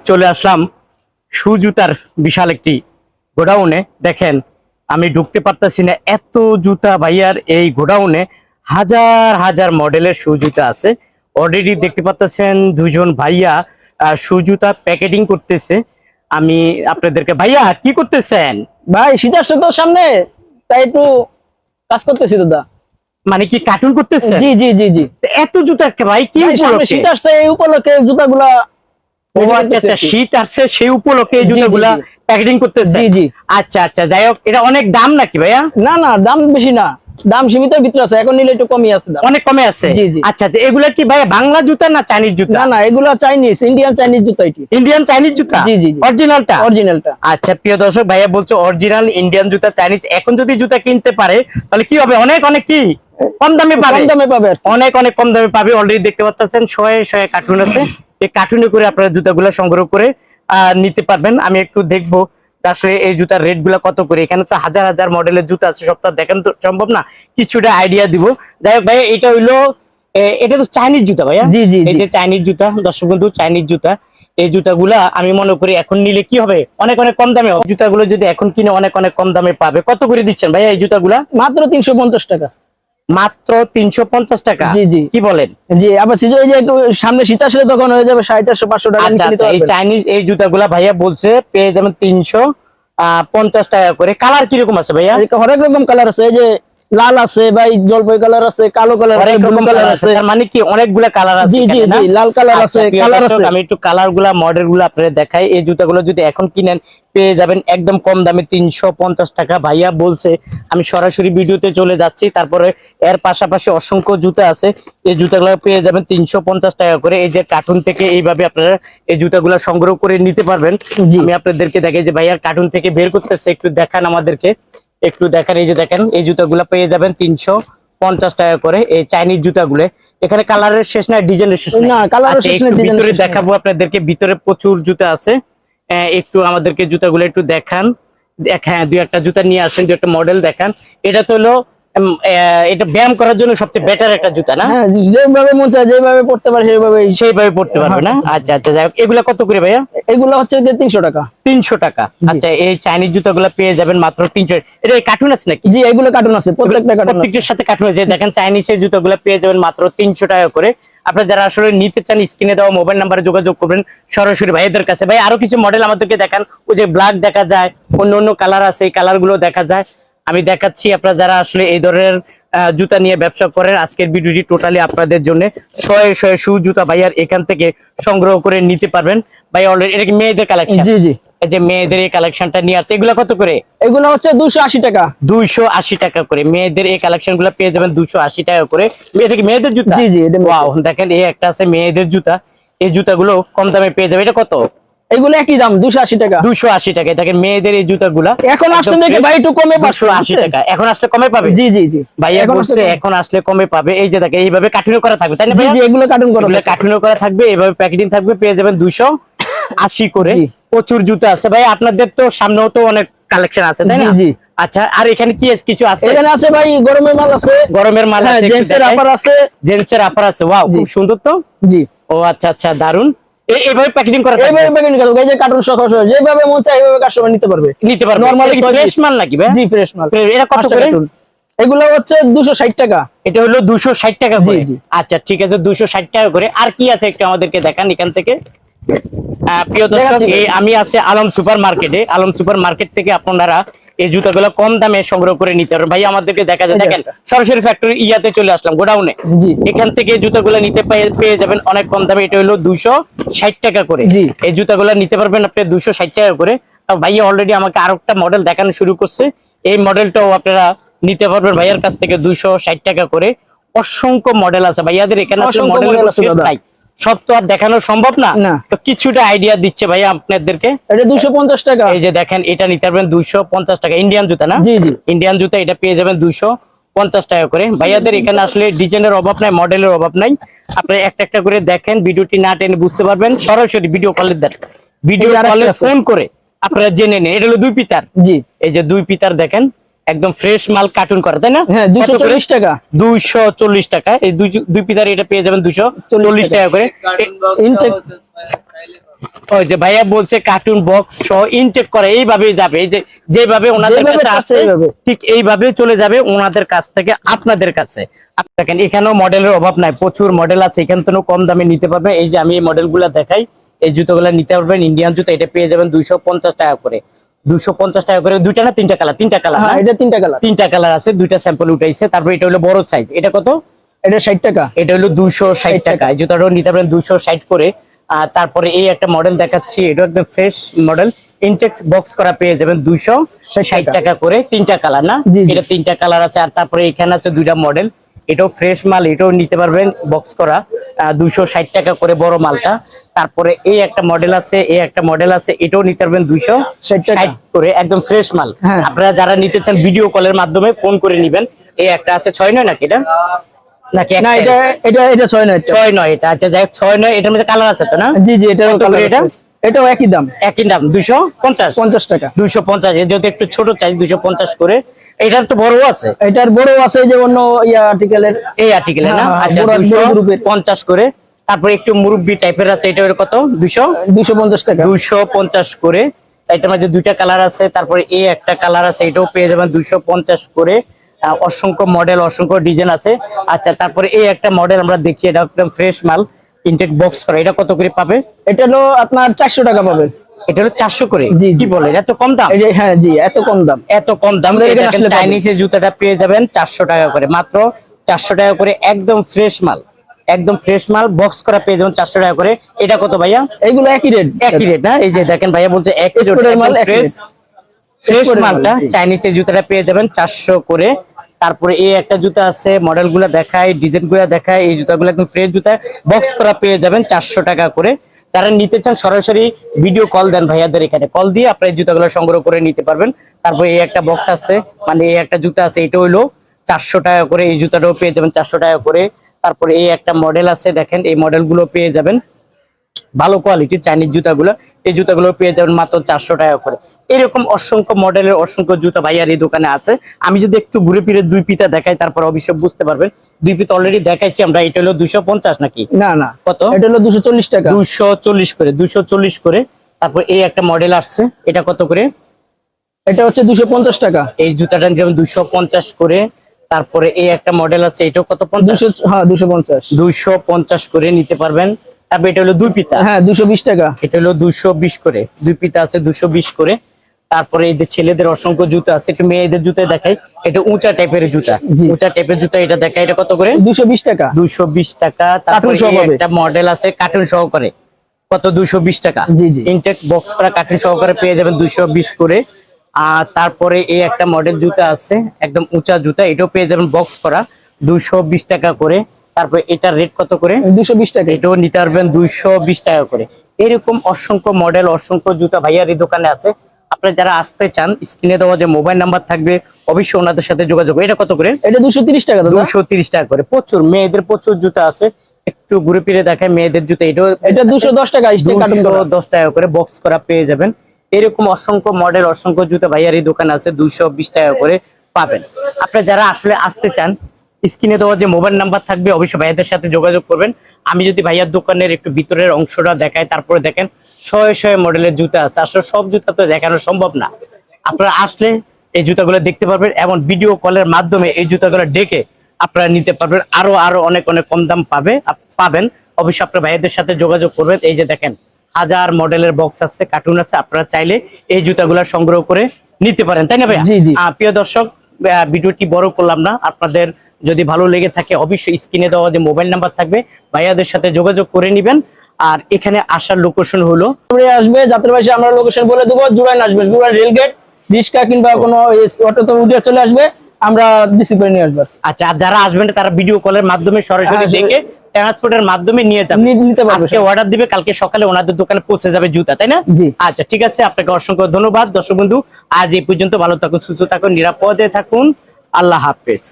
চলে আসলাম শু জুতার বিশাল একটি গোডাউনে। দেখেন আমি ঢুকতে পারতেছি না, এত জুতা ভাইয়ার এই গোডাউনে হাজার হাজার মডেলের শু জুতা আছে। অলরেডি দেখতে পাচ্ছেন দুজন ভাইয়া শু জুতা প্যাকেটিং করতেছে। আমি আপনাদেরকে, ভাইয়া কি করতেছেন? ভাই শীত আসছে তো সামনে, তাই একটু কাজ করতেছি দাদা। মানে কি কার্টুন করতেছেন? জি জি জি জি। এত জুতা ভাই কি সামনে শীত আসছে, এই উপলক্ষে জুতাগুলা। ও আচ্ছা আচ্ছা, শীত আসছে সেই উপলক্ষে এই জি, জুতাগুলা জি, জি। প্যাকেটিং করতেছে। জি জি। আচ্ছা আচ্ছা, যাই হোক, এটা অনেক দাম নাকি ভাইয়া? না না, দাম বেশি না, দাম সীমিতের ভিতরে আছে, এখন নিলে একটু কমই আছে দাম। অনেক কমে আছে। জি জি। আচ্ছা আচ্ছা, এগুলা কি ভাই বাংলা জুতা না চাইনিজ জুতা? না না, এগুলা চাইনিজ, ইন্ডিয়ান চাইনিজ জুতা এটি। ইন্ডিয়ান চাইনিজ জুতা? জি জি জি। অরিজিনালটা? অরিজিনালটা। আচ্ছা প্রিয় দর্শক, ভাইয়া বলছে অরিজিনাল ইন্ডিয়ান জুতা চাইনিজ। এখন যদি জুতা কিনতে পারে তাহলে কি হবে, অনেক অনেক কি কম দামে পাবে। কম দামে পাবে, অনেক অনেক কম দামে পাবে। অলরেডি দেখতে পাচ্ছেন শয়ে শয়ে কার্টুন আছে, এই কার্টুনে করে আপনারা জুতাগুলো সংগ্রহ করে নিতে পারবেন। আমি একটু দেখবো আসলে এই জুতার রেট গুলা কত করে। এখানে তো হাজার হাজার মডেলের জুতা আছে, সবটা দেখানো তো সম্ভব না, কিছুটা আইডিয়া দিব। যাই হোক ভাইয়া, এটা হইলো এটা তো চাইনিজ জুতা ভাইয়া। জি জি। এই যে চাইনিজ জুতা, দর্শক বন্ধু, চাইনিজ জুতা। এই জুতাগুলা আমি মনে করি এখন নিলে কি হবে, অনেক অনেক কম দামে হবে। জুতাগুলো যদি এখন কিনে অনেক অনেক কম দামে পাবে। কত করে দিচ্ছেন ভাইয়া এই জুতাগুলা? মাত্র 350 টাকা। মাত্র 350 টাকা? জি জি। কি বলেন? জি, আবার সিজন এই যে একটু সামনে শীত আসলে তখন হয়ে যাবে 450-500 টাকা। আচ্ছা আচ্ছা, এই চাইনিজ এই জুতাগুলা ভাইয়া বলছে পেয়ে যাবেন 350 টাকা করে। কালার কিরকম আছে ভাইয়া? হরেক রকম কালার আছে, এই যে লাল আছে ভাই, জলপাই কালার আছে, কালো কালার আছে, ব্লু কালার আছে। তার মানে কি অনেকগুলা কালার আছে? জি জি জি, লাল কালার আছে, কালার আছে। আমি একটু কালার গুলা, মডেল গুলা আপনাদের দেখাই। এই জুতাগুলো যদি এখন কিনেন পেয়ে যাবেন একদম কম দামে 350 টাকা। ভাইয়া বলছে, আমি সরাসরি ভিডিওতে চলে যাচ্ছি। তারপরে এর পাশাপাশি অসংখ্য জুতা আছে, এই জুতাগুলো পেয়ে যাবেন 350 টাকা করে। এই যে কার্টুন থেকে এইভাবে আপনারা এই জুতাগুলো সংগ্রহ করে নিতে পারবেন। আমি আপনাদেরকে দেখাই যে ভাইয়া কার্টুন থেকে বের করতেছে, একটু দেখান আমাদেরকে, একটু দেখেন। এই যে দেখেন, এই জুতাগুলো পেয়ে যাবেন 350 টাকা করে। এই চাইনিজ জুতাগুলো, এখানে কালারের শেষ নাই, ডিজাইনের শেষ নাই। আচ্ছা, একটু ভিতরে দেখাবো আপনাদেরকে, ভিতরে প্রচুর জুতা আছে। একটু আমাদেরকে জুতাগুলো একটু দেখান। হ্যাঁ, দুই একটা জুতা নিয়ে আসেন, দুই একটা মডেল দেখান। এটা তো হলো এটা ব্যায়াম করার জন্য সবচেয়ে বেটার একটা জুতা না? হ্যাঁ, যেভাবে মন চায় যেভাবে পড়তে পারে সেইভাবে পড়তে পারবে না? আচ্ছা আচ্ছা, যাই হোক, এগুলা কত করে ভাইয়া? এগুলো হচ্ছে 300 টাকা। 300 টাকা। আচ্ছা, এই চাইনিজ জুতাগুলো পেয়ে যাবেন মাত্র 300। এটা কার্টুন আছে নাকি? জি, এগুলো কার্টুন আছে, প্রত্যেকটা কার্টুন আছে, প্রত্যেকটার সাথে কার্টুন আছে। দেখেন চাইনিজের জুতাগুলো পেয়ে যাবেন মাত্র 300 টাকা করে। আপনারা যারা আসলে নিতে চান স্ক্রিনে দেওয়া মোবাইল নাম্বারে যোগাযোগ করবেন সরাসরি ভাইদের কাছে। ভাই আরো কিছু মডেল আমাদেরকে দেখান। ওই যে ব্ল্যাক দেখা যায়, অন্য অন্য কালার আছে, এই কালার গুলো দেখা যায়। আমি দেখাচ্ছি, আপনারা যারা আসলে এই ধরনের জুতা নিয়ে ব্যবসা করেন, আজকের ভিডিওটি টোটালি আপনাদের জন্য। শয়ে শয়ে শু জুতা ভাইয়ার এখান থেকে সংগ্রহ করে নিতে পারবেন। ভাই অলরেডি এটা কি মেয়েদের কালেকশন? জি জি। এই যে মেয়েদের এই কালেকশনটা নিয়ে আসছে, এগুলো কত করে? এগুলো হচ্ছে 280 টাকা। 280 টাকা করে মেয়েদের এই কালেকশন গুলো পেয়ে যাবেন 280 টাকা করে। এটা কি মেয়েদের জুতা? জি জি। ওয়াও, দেখেন এই একটা আছে মেয়েদের জুতা, এই জুতাগুলো কম দামে পেয়ে যাবে। এটা কত? এগুলো একই দাম, 280 টাকা। 280 টাকা। দেখেন মেয়েদের এই জুতাগুলা এখন আসলে দেখে ভাই একটু কমে পাচ্ছে। 280 টাকা এখন আসলে কমে পাবে। জি জি জি, ভাইয়া বলছে এখন আসলে কমে পাবে। এই যে দেখেন এইভাবে কার্টুনও করা থাকবে, তাই না? জি জি, এগুলো কার্টুন করা, এগুলো কার্টুনও করা থাকবে, এইভাবে প্যাকেটিং থাকবে, পেয়ে যাবেন 280 করে। প্রচুর জুতা আছে ভাই, আপনাদের তো সামনেও তো অনেক কালেকশন আছে, তাই না? জি জি। আচ্ছা, আর এখানে কি কিছু আছে? এখানে আছে ভাই গরমের মাল আছে, গরমের মাল আছে, জেন্টসের আপার আছে, জেন্টসের আপার আছে। ওয়াও, খুব সুন্দর তো। জি। ও আচ্ছা আচ্ছা, দারুন। এইভাবে প্যাকেটিং করা থাকবে, এইভাবে প্যাকেটিং করা, এই যে কার্টুন সহ যেভাবে মন চায় এইভাবে কাস্টমার নিতে পারবে। নরমালি ফ্রেশ মাল নাকি ভাই? জি, ফ্রেশ মাল। এটা কত করে? এগুলো হচ্ছে 260 টাকা। এটা হলো 260 টাকা করে। জি জি। আচ্ছা ঠিক আছে, 260 টাকা করে। আর কি আছে একটু আমাদেরকে দেখান এখান থেকে। প্রিয় দর্শক, আমি আছি আলম সুপার মার্কেটে। আলম সুপার মার্কেট থেকে আপনারা এই জুতাগুলো কম দামে সংগ্রহ করে নিতে পারবেন। ভাই আমাদেরকে দেখা যায়, দেখেন সরাসরি ফ্যাক্টরি ইয়াতে চলে আসলাম, গোডাউনে। এখান থেকে জুতাগুলো নিতে পেয়ে যাবেন অনেক কম দামে। এটা হলো 260 টাকা করে। এই জুতাগুলো নিতে পারবেন আপনি 260 টাকা করে। ভাইয়া অলরেডি আমাকে আরেকটা মডেল দেখানো শুরু করছে, এই মডেলটাও আপনারা নিতে পারবেন ভাইয়ার কাছ থেকে 260 টাকা করে। অসংখ্য মডেল আছে ভাইয়াদের এখানে, নাই সব তো আর দেখানো সম্ভব না, তো কিছুটা আইডিয়া দিচ্ছে ভাইয়া আপনাদেরকে। এটা 250 টাকা। এই যে দেখেন, এটা নিতে পারবেন 250 টাকা। ইন্ডিয়ান জুতা না? জি জি, ইন্ডিয়ান জুতা। এটা পেয়ে যাবেন 250 টাকা করে। ভাইয়াদের এখানে আসলে ডিজাইনের অভাব নাই, মডেলের অভাব নাই। আপনারা একটা একটা করে দেখেন, ভিডিওটি না টেনে বুঝতে পারবেন। সরাসরি ভিডিও কলে দেন, ভিডিও কলে ফোন করে আপনারা জেনে নিন। এটা হলো 2 পিতার। জি, এই যে 2 পিতার দেখেন, একদম ফ্রেশ মাল কার্টুন করা, তাই না? হ্যাঁ, 240 টাকা। 240 টাকা। এই 2 পিতার এটা পেয়ে যাবেন 240 টাকা করে। ওই যে ভাইয়া বলছে কার্টুন বক্স সহ ইনটেক করে এইভাবেই যাবে, এই যে যেভাবে ওনাদের যেভাবে কাছে চাচ্ছে আসছে এইভাবে। ঠিক এইভাবে চলে যাবে ওনাদের কাছ থেকে আপনাদের কাছে। আপনি দেখেন এখানেও মডেলের অভাব নাই, প্রচুর মডেল আছে, এখান থেকেও কম দামে নিতে পারবেন। এই যে আমি এই মডেলগুলো দেখাই, এই জুতোগুলো নিতে পারবেন ইন্ডিয়ান জুতো, এটা পেয়ে যাবেন 250 টাকা করে। 250 টাকা করে, দুইটা না তিনটা কালার? তিনটা কালার। হ্যাঁ, এটা 3টা কালার। তিনটা কালার আছে, দুইটা স্যাম্পল উঠাইছে। তারপর এটা হলো বড় সাইজ, এটা কত? এটা 60 টাকা। এটা হলো 260 টাকা। এই জুতাটাও নিতে পারেন 260 করে। তারপরে এই একটা মডেল দেখাচ্ছি, এটা একদম ফ্রেশ মডেল, ইনটেক্স বক্স করা, পেয়ে যাবেন 260 টাকা করে। তিনটা কালার না? জি, জি। এটা তিনটা কালার আছে। আর তারপরে এখানে আছে দুইটা মডেল, এটাও ফ্রেশ মাল, এটাও নিতে পারবেন বক্স করা, 260 টাকা করে বড় মালটা। তারপরে এই একটা মডেল আছে, এই একটা মডেল আছে, এটাও নিতে পারবেন 260 করে, একদম ফ্রেশ মাল। হ্যাঁ। আপনারা যারা নিতে চান ভিডিও কলের মাধ্যমে ফোন করে নিবেন। এই একটা আছে 6-9 নাকি এটা? নাকি না, এটা 6 না। 6-9 এটা। আচ্ছা যাই হোক, 6-9 এটার মধ্যে কালার আছে তো না? জি জি, এটারও কত করে কালার এটা? আছে। এটাও একই দাম, একই দাম 250 50 টাকা। 250, যেহেতু একটু ছোট সাইজ 250 করে। এটার তো বড় আছে, এটার বড় আছে, যে অন্য আর্টিকেলের। এই আর্টিকেলে না? হ্যাঁ, আচ্ছা বড় গ্রুপের 250 করে। তারপরে একটু মুরব্বি টাইপের আছে, এটা কত? 250 টাকা। 250 করে। এটার মধ্যে দুইটা কালার আছে। তারপরে এই একটা কালার আছে, এটাও পেয়ে যাবেন 250 করে। অসংখ্য মডেল, অসংখ্য ডিজাইন আছে। আচ্ছা তারপরে এই একটা মডেল আমরা দেখি, এটা একদম ফ্রেশ মাল, ইনটেক বক্স করা, এটা কত করে পাবে? এটা হলো আপনার 400 টাকা পাবে। এটা হলো 400 করে? জি, জি। কি বলে, এত কম দাম? এই যে, হ্যাঁ জি, এত কম দাম। এত কম দাম? আমাদের এখানে আসলে চাইনিজের জুতাটা পেয়ে যাবেন 400 টাকা করে, মাত্র 400 টাকা করে, একদম ফ্রেশ মাল, একদম ফ্রেশ মাল বক্স করা পেয়ে যাবেন 400 টাকা করে। এটা কত ভাইয়া? এইগুলো একই রেট। একই রেট না? এই যে দেখেন ভাইয়া বলছে একই রেট, এক্সপোর্টের মাল, একই ফ্রেশ রেট। ফ্রেশ এক্সপোর্টের মাল, মালটা জি। চাইনিজের জুতাটা পেয়ে যাবেন 400 করে। তারপরে এই একটা জুতা আছে, মডেলগুলো দেখায়, ডিজাইনগুলো দেখায়, এই জুতাগুলো একদম ফ্রেশ জুতা, বক্স করা পেয়ে যাবেন 400 টাকা করে। যারা নিতে চান সরাসরি ভিডিও কল দেন ভাইয়াদের, এখানে কল দিয়ে আপনার এই জুতাগুলো সংগ্রহ করে নিতে পারবেন। তারপরে এই একটা বক্স আছে, মানে এই একটা জুতা আছে, এটা হইলো 400 টাকা করে, এই জুতাটাও পেয়ে যাবেন 400 টাকা করে। তারপরে এই একটা মডেল আছে, দেখেন এই মডেলগুলো পেয়ে যাবেন, ভালো কোয়ালিটির চাইনিজ জুতাগুলো, এই জুতাগুলো পেয়ে যাবেন মাত্র 400 টাকা করে। এরকম অসংখ্য মডেলের অসংখ্য জুতা ভাইয়ার এই দোকানে আছে। আমি যদি একটু ঘুরে ফিরে দুই পিতা দেখাই, তারপর অবশ্য বুঝতে পারবেন। দুই পিতা অলরেডি দেখাইছি আমরা, এটা হলো 250 নাকি? না না, কত? এটা হলো 240 টাকা। 240 করে, 240 করে। তারপর এই একটা মডেল আসছে, এটা কত করে? এটা হচ্ছে 250 টাকা। এই জুতাটা যেমন 250 করে। তারপরে এই একটা মডেল আছে, এটাও কত? 50? হ্যাঁ, 250। 250 করে নিতে পারবেন। তারপর এটা হলো দুই পিতা, হ্যাঁ, 220 টাকা। এটা হলো 220 করে, দুই পিতা আছে 220 করে। তারপরে এই যে ছেলেদের অসংখ্য জুতা আছে, একটু মেয়েদের জুতা দেখাই, এটা উঁচা টাইপের জুতা, জি। উঁচা টাইপের জুতা, এটা দেখাই, এটা কত করে? 220 টাকা। 220 টাকা। তারপরে সহ এই পাবে। একটা মডেল আছে কার্টুন সহকারে, কত? 220 টাকা। জি, জি। ইনটেক্স বক্স করা কার্টুন সহকারে পেয়ে যাবেন 220 করে। আর তারপরে এই একটা মডেল জুতা আছে, একদম উঁচা জুতা, এটাও পেয়ে যাবেন বক্স করা 220 টাকা করে। তারপর এটার রেট কত করে? 220 টাকা। এটাও নিতে পারবেন 220 টাকা করে। এরকম অসংখ্য মডেল, অসংখ্য জুতা ভাইয়ার এই দোকানে আছে। আপনারা যারা আসতে চান, স্ক্রিনে দেওয়া যে মোবাইল নাম্বার থাকবে, অবশ্যই ওনাদের সাথে যোগাযোগ। এটা কত করে? এটা 230 টাকা দাদা। 230 টাকা করে। প্রচুর মেয়েদের প্রচুর জুতা আছে, একটু ঘুরে ফিরে দেখায় মেয়েদের জুতা, এটাও এটা 210 টাকা, স্টিক কার্টুন করা। 210 টাকা করে বক্স করা পেয়ে যাবেন। এরকম অসংখ্য মডেল, অসংখ্য জুতা ভাইয়ার এই দোকান আছে, 220 টাকা করে পাবেন। আপনারা যারা আসলে আসতে চান, স্ক্রিনে দেওয়া যে মোবাইল নাম্বার থাকবে, অবশ্যই ভাইয়াদের সাথে যোগাযোগ করবেন। আমি যদি ভাইয়ার দোকানের একটু ভিতরের অংশটা দেখাই, তারপরে দেখেন শয়ে শয়ে মডেলের জুতা আছে। আসলে সব জুতা তো দেখানো সম্ভব না, আপনারা আসলে এই জুতাগুলো দেখতে পারবেন এবং ভিডিও কলের মাধ্যমে এই জুতাগুলো ডেকে আপনারা নিতে পারবেন। আরো আরো অনেক অনেক কম দাম পাবেন। অবশ্যই আপনার ভাইয়াদের সাথে যোগাযোগ করবেন। এই যে দেখেন হাজার মডেলের বক্স আছে, কার্টুন আছে, আপনারা চাইলে এই জুতাগুলো সংগ্রহ করে নিতে পারেন, তাই না ভাইয়া? জি, জি। প্রিয় দর্শক, ভিডিওটি বড় করলাম না, আপনাদের যদি ভালো লেগে থাকে অবশ্যই স্ক্রিনে দেওয়া যে মোবাইল নাম্বার থাকবে, ভাইয়াদের সাথে যোগাযোগ করে নেবেন। আর এখানে আসার লোকেশন হলো, আসবে যাত্রা বাসে, আমরা লোকেশন বলে দেবো, জুরাইন আসবে, জুরাইন রেলগেট, রিক্সা কিংবা কোনো অটো তো উঠে চলে আসবে, আমরা রিসিভ করে নিয়ে আসবো। আচ্ছা, আর যারা আসবেন তারা ভিডিও কলের মাধ্যমে সরাসরি দেখে ট্রান্সপোর্টের মাধ্যমে নিয়ে যাবে, নিতে পারবে। আজকে অর্ডার দিবে, কালকে সকালে ওনাদের দোকানে পৌঁছে যাবে জুতা, তাই না? জি। আচ্ছা ঠিক আছে, আপনাকে অসংখ্য ধন্যবাদ। দর্শক বন্ধু, আজ এই পর্যন্ত, ভালো থাকুন, সুস্থ থাকুন, নিরাপদে থাকুন, আল্লাহ হাফেজ।